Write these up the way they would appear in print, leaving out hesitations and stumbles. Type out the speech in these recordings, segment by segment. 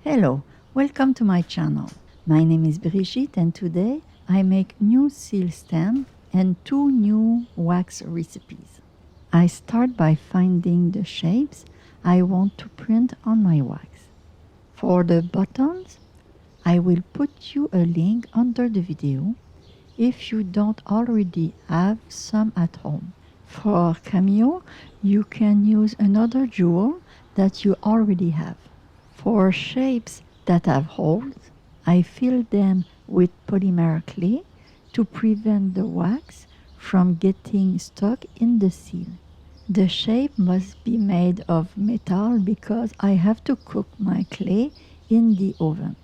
Hello, welcome to my channel. My name is Brigitte and today I make new seal stamp and two new wax recipes. I start by finding the shapes I want to print on my wax. For the buttons, I will put you a link under the video if you don't already have some at home. For Cameo, you can use another jewel that you already have. For shapes that have holes, I fill them with polymer clay to prevent the wax from getting stuck in the seal. The shape must be made of metal because I have to cook my clay in the oven.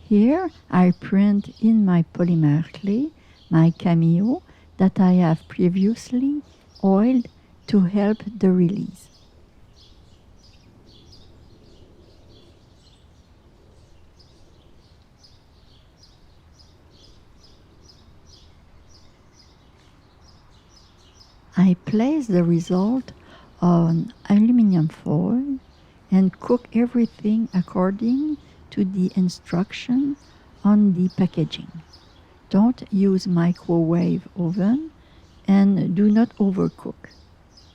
Here I print in my polymer clay my Cameo that I have previously oiled to help the release. I place the result on aluminum foil and cook everything according to the instruction on the packaging. Don't use microwave oven and do not overcook.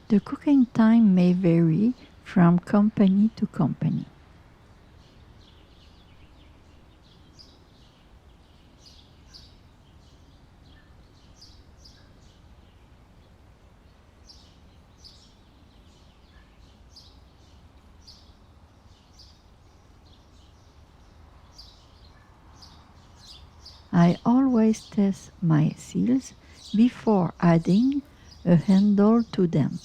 The cooking time may vary from company to company. I always test my seals before adding a handle to them.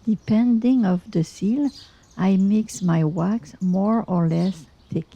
Depending of the seal, I mix my wax more or less thick.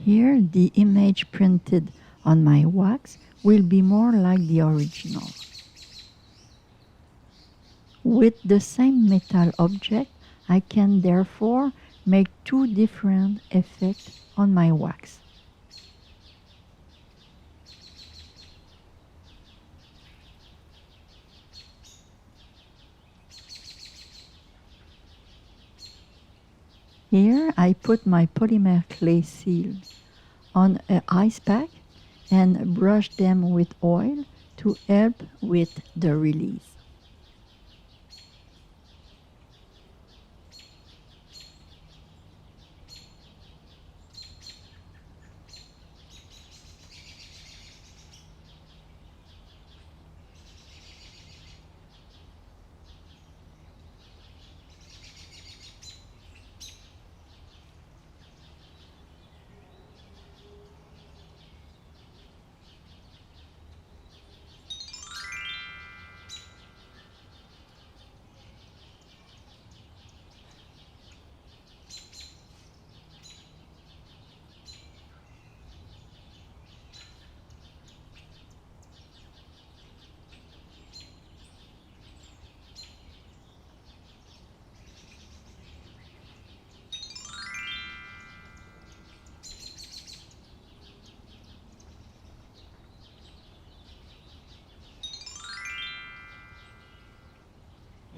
Here, the image printed on my wax will be more like the original. With the same metal object, I can therefore make two different effects on my wax. Here I put my polymer clay seal on an ice pack and brush them with oil to help with the release.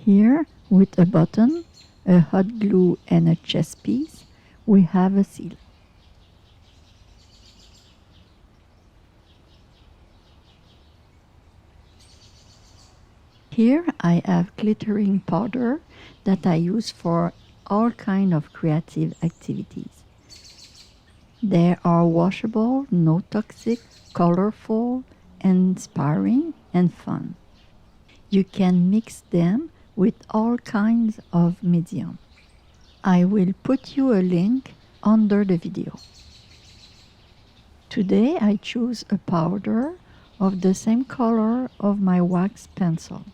Here, with a button, a hot glue and a chest piece, we have a seal. Here I have glittering powder that I use for all kinds of creative activities. They are washable, no toxic, colorful, inspiring, and fun. You can mix them with all kinds of medium. I will put you a link under the video. Today I choose a powder of the same color of my wax pencil.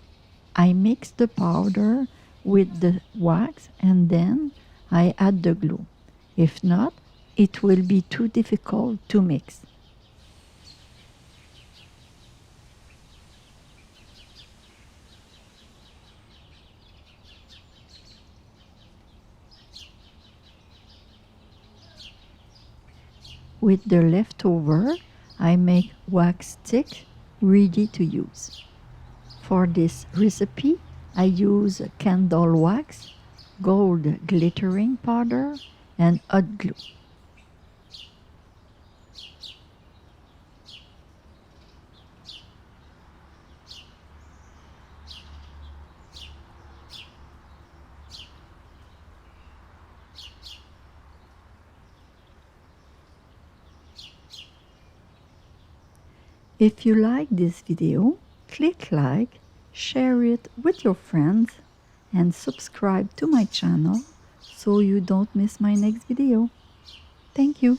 I mix the powder with the wax and then I add the glue. If not, it will be too difficult to mix. With the leftover, I make wax stick ready to use. For this recipe, I use candle wax, gold glittering powder, and hot glue. If you like this video, click like, share it with your friends, and subscribe to my channel so you don't miss my next video. Thank you.